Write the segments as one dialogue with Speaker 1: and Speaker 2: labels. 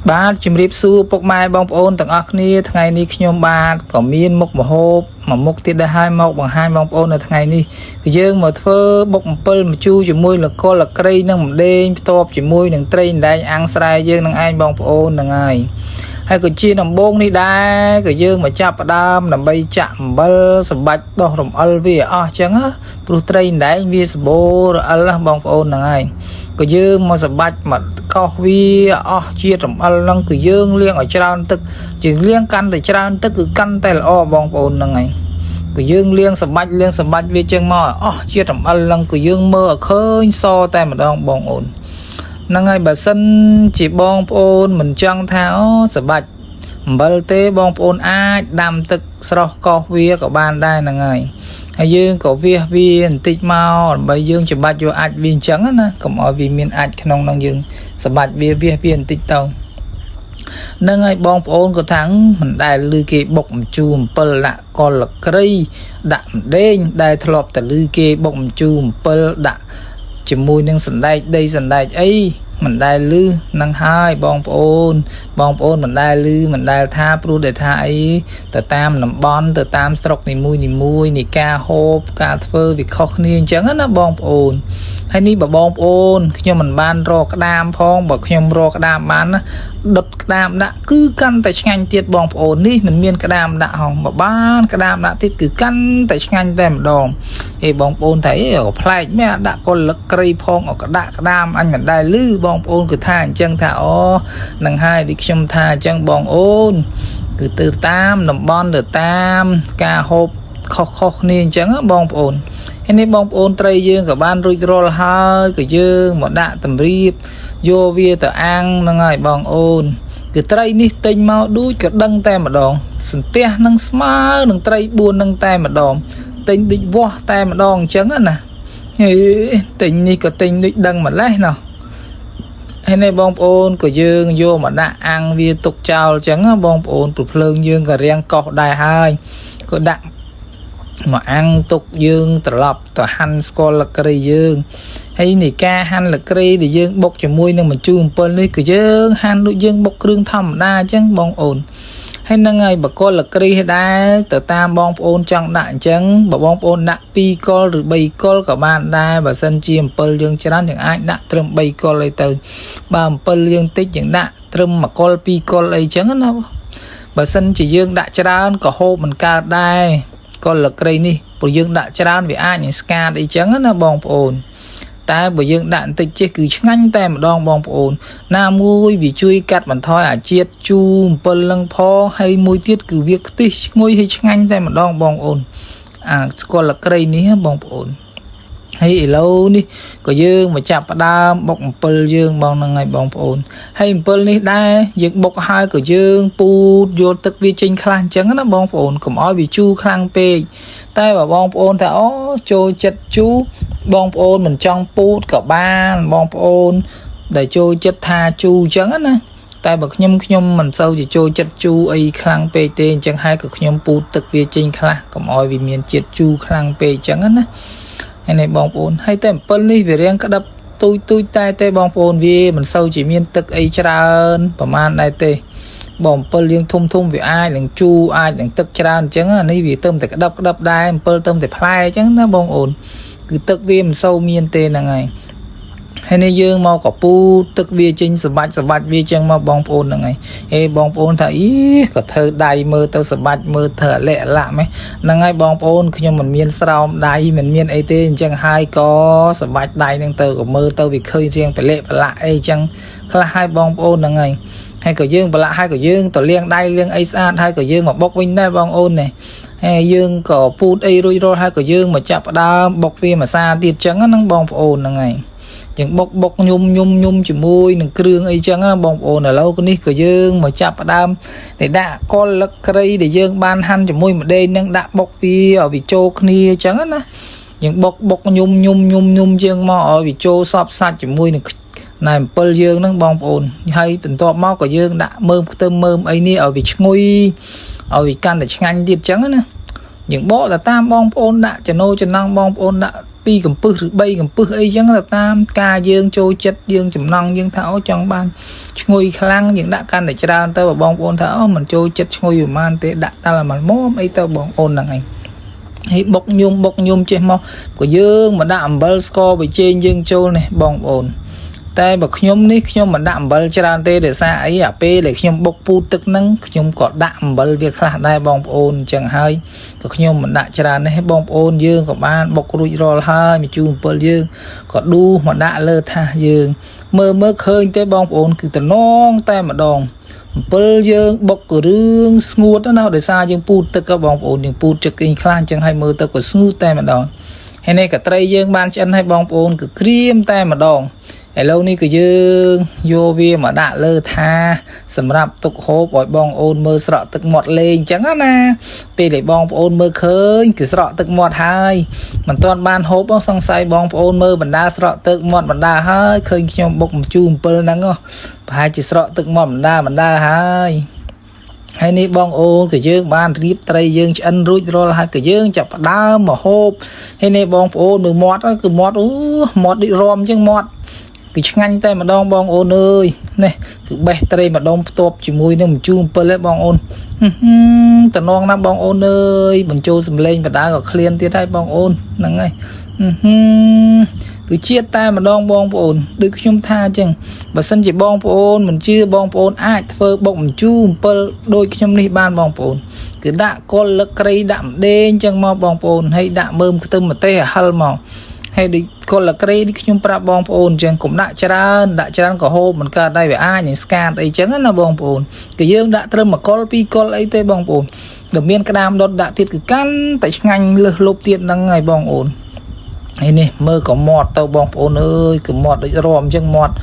Speaker 1: បាទជំរាបសួរពុកម៉ែបងប្អូនទាំងអស់គ្នាថ្ងៃនេះខ្ញុំបាទក៏មានមុខម្ហូបមួយមុខទៀតដែរហើយមកបង្ហាញបងប្អូននៅថ្ងៃនេះគឺយើងមកធ្វើបុកអំពិលម្ជូរជាមួយលកលលក្រីនិងម្ដេងផ្ទាប់ជាមួយនឹងត្រីអណ្ដែងអាំងស្រែយើងនឹងឯងបងប្អូនហ្នឹងហើយហើយក៏ជាដំបូងនេះដែរក៏យើងមកចាប់ផ្ដើមដើម្បីចាក់អំបិលសម្បាច់ដោះរំអិលវាអស់អញ្ចឹងព្រោះត្រីអណ្ដែងវាសម្បូររអិលបងប្អូនហ្នឹងហើយក៏យើងមកសម្បាច់មកកោសវាអស់ជាតិរំអិលហ្នឹងគឺយើងលាងឲ្យច្រើនទឹកយើងលាងកាន់តែច្រើនទឹកគឺកាន់តែល្អបងប្អូនហ្នឹងហើយគឺយើងលាងសម្បាច់វាចឹងមកអស់ជាតិរំអិលហ្នឹងគឺយើងមើលឲ្យឃើញសតែម្ដងបងប្អូនហ្នឹងហើយបើសិនជាបងប្អូនមិនចង់ថាអូសម្បាច់អំបិលទេបងប្អូនអាចដាំទឹកស្រស់កោសវាក៏បានដែរហ្នឹងហើយយើងក៏វាបន្តិចមកដើម្បីយើងច្បាច់យកអាចវាអញ្ចឹងណាកុំឲ្យវាមានអាចក្នុងនឹងយើងសម្បាច់វាបន្តិចទៅហ្នឹងហើយបងប្អូនក៏ថាមិនដែលឮគេបុកម្ជូរអំពិលដាក់កលក្រីដាក់ម្ដេងដែលធ្លាប់តែឮគេបុកម្ជូរអំពិលដាក់ជាមួយនឹងសណ្ដែកដីសណ្ដែកអីមិនដែលឮនឹងហើយបងប្អូនមិនដែលឮមិនដែលថាព្រោះតែថាអីទៅតាមតំបន់ទៅតាមស្រុកនីមួយនៃការហូបការធ្វើវាខុសគ្នាអញ្ចឹងណាបងប្អូនហើយនេះបើបងប្អូនខ្ញុំមិនបានរកក្តាមផងបើខ្ញុំរកក្តាមបានណាដុតក្តាមដាក់គឺកាន់តែឆ្ងាញ់ទៀតបងប្អូននេះមិនមានក្តាមដាក់ហងបើបានក្តាមដាក់ទៀតគឺកាន់តែឆ្ងាញ់តែម្ដងបងប្អូនថាក៏ប្លែកមែនដាក់កលក្រីផងក៏ដាក់ក្តាមអញមិនដែលឮបងប្អូនគឺថាអញ្ចឹងថាអូនឹងហើយដូចខ្ញុំថាអញ្ចឹងបងអូនគឺទៅតាមតំបន់ទៅតាមការហូបខុសគ្នាអញ្ចឹងបងប្អូនហើយនេះបងប្អូនត្រីយើងក៏បានរួចរាល់ហើយក៏យើងមកដាក់តម្រៀបយកវាទៅអាំងហ្នឹងហើយបងអូនគឺត្រីនេះទិញមកដូចក៏ដឹងតែម្ដងសន្ទះនឹងស្មើនឹងត្រី4នឹងតែម្ដងទិញដូចវាស់តែម្ដងអញ្ចឹងណាទិញនេះក៏ទិញដូចដឹងម្លេះណោះហើយនេះបងប្អូនក៏យើងយកមកដាក់អាំងវាទុកចោលអញ្ចឹងបងប្អូនព្រោះភ្លើងយើងក៏រាំងកោសដែរហើយក៏ដាក់មកអាំងទុកយើងត្រឡប់ទៅហាន់ស្ករលក្រីយើងហើយនេះការហាន់លក្រីដែលយើងបុកជាមួយនឹងម្ជូរអំពិលនេះគឺយើងហាន់ដូចយើងបុកគ្រឿងធម្មតាអញ្ចឹងបងប្អូនហើយនឹងហើយបកលលក្រីដែរទៅតាមបងប្អូនចង់ដាក់អញ្ចឹងបើបងប្អូនដាក់2កុលឬ3កុលក៏បានដែរបើសិនជាអំពិលយើងច្រើនយើងអាចដាក់ត្រឹម3កុលអីទៅបើអំពិលយើងតិចយើងដាក់ត្រឹម1កុល2កុលអីចឹងណាបើសិនជាយើងដាក់ច្រើនក៏ហូបមិនកើតដែរកុលលក្រីនេះព្រោះយើងដាក់ច្រើនវាអាចនឹងស្កាតអីចឹងណាបងប្អូនតែបើយើងដាក់បន្តិចចេះគឺឆ្ងាញ់តែម្ដងបងប្អូនណាមួយវាជួយកាត់បន្ថយអាជាតិជូរអំពិលនឹងផងហើយមួយទៀតគឺវាខ្ទិះឈ្ងុយហើយឆ្ងាញ់តែម្ដងបងប្អូនអាស្ករលក្រីនេះបងប្អូនហើយឥឡូវនេះក៏យើងមកចាប់ផ្ដើមបុកអំពិលយើងបងហ្នឹងហើយបងប្អូនហើយអំពិលនេះដែរយើងបុកហើយក៏យើងពូតយកទឹកវាចេញខ្លះអញ្ចឹងណាបងប្អូនកុំឲ្យវាជូរខ្លាំងពេកតែបើបងប្អូនថាអូចូលចិត្តជូរបងប្អូនមិនចង់ពូតក៏បានបងប្អូនដែលចូលចិត្តថាជូរអញ្ចឹងណាតែបើខ្ញុំមិនសូវចូលចិត្តជូរអីខ្លាំងពេកទេអញ្ចឹងហើយក៏ខ្ញុំពូតទឹកវាចេញខ្លះកុំឲ្យវាមានជាតិជូរខ្លាំងពេកអញ្ចឹងណាហើយនេះបងប្អូនហើយតែអំពិលនេះវារាងក្តាប់ទូចតែបងប្អូនវាមិនសូវជាមានទឹកអីច្រើនប្រហែលដែរទេបងអំពិលយើងធំវាអាចនឹងជូរអាចនឹងទឹកច្រើនអញ្ចឹងនេះវាទៅតែក្តាប់ដែរអំពិលទៅតែផ្លែអញ្ចឹងណាបងប្អូនគឺទឹកវាមិនសូវមានទេហ្នឹងហើយនេះយើងមកកពូទឹកវាចេញសម្បាច់វាចឹងមកបងប្អូនហ្នឹងហើយបងប្អូនថាក៏ធ្វើដៃមើលទៅសម្បាច់មើលធ្វើអាឡាក់ម៉េះហ្នឹងហើយបងប្អូនខ្ញុំមិនមានស្រោមដៃមិនមានអីទេអញ្ចឹងហើយក៏សម្បាច់ដៃហ្នឹងទៅក៏មើលទៅវាឃើញរៀងប្រឡាក់អីចឹងខ្លះហើយបងប្អូនហ្នឹងហើយក៏យើងប្រឡាក់ហើយក៏យើងទៅលាងដៃលាងអីស្អាតហើយក៏យើងមកបុកវិញដែរបងប្អូននេះហើយយើងក៏ពូតអីរួចរាល់ហើយក៏យើងមកចាប់ផ្ដើមបុកវាម្សាទៀតចឹងហ្នឹងបងប្អូនហ្នឹងហើយយើងបុកញុំជាមួយនឹងគ្រឿងអីចឹងណាបងប្អូនឥឡូវនេះក៏យើងមកចាប់ផ្ដើមđểដាក់កុលលក្រីដែលយើងបានហាន់ជាមួយម្ដេងនឹងដាក់បុកវាឲ្យវាចូលគ្នាចឹងណាយើងបុកញុំយើងមកឲ្យវាចូលសពសាច់ជាមួយនឹងណែអំពិលយើងហ្នឹងបងប្អូនហើយបន្ទាប់មកក៏យើងដាក់មើមខ្ទឹមមើមអីនេះឲ្យវាឈ្ងុយឲ្យវាកាន់តែឆ្ងាញ់ទៀតចឹងណាយើងបកទៅតាមបងប្អូនដាក់ចំណូលចំណង់បងប្អូនដាក់ 2 កំពឹសឬ 3 កំពឹសអីចឹងទៅតាមការយើងចូលចិត្តយើងចំណង់យើងថាអូចង់បានឈ្ងុយខ្លាំងយើងដាក់កាន់តែច្រើនទៅបងប្អូនថាអូមិនចូលចិត្តឈ្ងុយប្រហែលទេដាក់តែល្មមអីទៅបងប្អូនហ្នឹងឯងហើយបុកញុំចេះមកក៏យើងមកដាក់អំបិលស្ករប៊ីចេងយើងចូលនេះបងប្អូនតែបើខ្ញុំនេះខ្ញុំមិនដាក់អំបិលច្រើនទេដោយសារអីអាពេលដែលខ្ញុំបុកពូទឹកហ្នឹងខ្ញុំក៏ដាក់អំបិលវាខ្លះដែរបងប្អូនអញ្ចឹងហើយក៏ខ្ញុំមិនដាក់ច្រើនទេបងប្អូនយើងក៏បានបុករួចរាល់ហើយម្ជូរអំពិលយើងក៏ដួសមកដាក់លើថាសយើងមើលឃើញទេបងប្អូនគឺតំណងតែម្ដងអំពិលយើងបុករឿងស្ងួតណាដោយសារយើងពូតទឹកបងប្អូនយើងពូតចឹកអីខ្លះអញ្ចឹងហើយមើលទៅក៏ស្ងួតតែម្ដងហើយនេះក៏ត្រីយើងបានឆ្អិនហើយបងប្អូនគឺក្រៀមតែម្ដងឥឡូវនេះក៏យើងយកវាមកដាក់លើថាសម្រាប់ទុកហូបឲ្យបងអូនមើលស្រក់ទឹកមាត់លេងអញ្ចឹងណាពេលដែលបងប្អូនមើលឃើញគឺស្រក់ទឹកមាត់ហើយមិនទាន់បានហូបសង្ស័យបងប្អូនមើលបណ្ដាស្រក់ទឹកមាត់បណ្ដាហើយឃើញខ្ញុំបុកម្ជូរអំពិលហ្នឹងប្រហែលជាស្រក់ទឹកមាត់បណ្ដាហើយហើយនេះបងអូនក៏យើងបានរៀបត្រីយើងឆ្អិនរួចរាល់ហើយក៏យើងចាប់ផ្ដើមមកហូបហើយនេះបងប្អូនមើលមាត់គឺមាត់មាត់ដូចរំអញ្ចឹងមាត់គឺឆ្ងាញ់តែម្ដងបងអូនអើយនេះគឺបេះត្រីម្ដងផ្ទាប់ជាមួយនឹងម្ជូរអំពិលឯងបងអូនតំណងណាស់បងអូនអើយបញ្ចូលសម្លេងបដាក៏ឃ្លានទៀតហើយបងអូនហ្នឹងហើយគឺជាតិតែម្ដងបងប្អូនដូចខ្ញុំថាអញ្ចឹងបើសិនជាបងប្អូនមិនជឿបងប្អូនអាចធ្វើបុកម្ជូរអំពិលដូចខ្ញុំនេះបានបងប្អូនគឺដាក់គល់លឹកគ្រៃដាក់ម្ដេងអញ្ចឹងមកបងប្អូនហើយដាក់មើមខ្ទឹមម្ទេសឲ្យហិលមកហើយដូចគល់លក្រេនេះខ្ញុំប្រាប់បងប្អូនអញ្ចឹងកុំដាក់ច្រើនក៏ហូបមិនកើតដែរវាអាចនឹងស្កាតអីចឹងណាបងប្អូនគឺយើងដាក់ត្រឹម1គល់2គល់អីទេបងប្អូនបើមានក្តាមដុតដាក់ទៀតគឺកាន់តែឆ្ងាញ់លើសលប់ទៀតហ្នឹងហើយបងប្អូនហើយនេះមើលក៏មាត់ទៅបងប្អូនអើយគឺមាត់ដូចរំអញ្ចឹងមាត់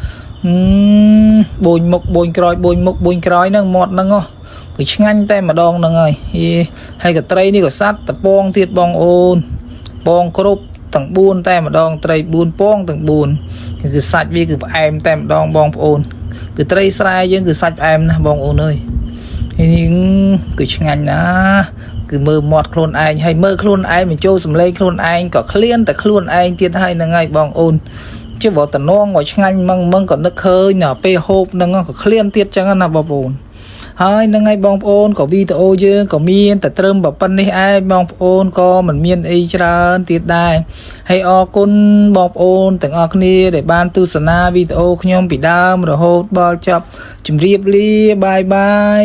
Speaker 1: បូនមុខបូនក្រោយបូនមុខបូនក្រោយហ្នឹងមាត់ហ្នឹងគឺឆ្ងាញ់តែម្ដងហ្នឹងហើយក៏ត្រីនេះក៏សាត់តពងទៀតបងប្អូនពងគ្រប់ទាំង4តែម្ដងត្រី4ពងទាំង4គឺសាច់វាគឺផ្អែមតែម្ដងបងប្អូនគឺត្រីស្រែយើងគឺសាច់ផ្អែមណាស់បងប្អូនអើយហើយនេះគឺឆ្ងាញ់ណាស់គឺមើលមាត់ខ្លួនឯងហើយមើលខ្លួនឯងបញ្ចូលសម្លេងខ្លួនឯងក៏ឃ្លានតែខ្លួនឯងទៀតហើយហ្នឹងហើយបងប្អូនជិះបើតំណងឲ្យឆ្ងាញ់ម៉ងក៏នឹកឃើញដល់ពេលហូបហ្នឹងក៏ឃ្លានទៀតចឹងណាបងប្អូនហើយនឹងហើយបងប្អូនក៏វីដេអូយើងក៏មានតែត្រឹមប៉ុណ្្នេះឯងបងប្អូនក៏មិនមានអីច្រើនទៀតដែរហើយអរគុណបងប្អូនទាំងអស់គ្នាដែលបានទស្សនាវីដេអូខ្ញុំពីដើមរហូតដល់ចប់ជម្រាបលាបាយ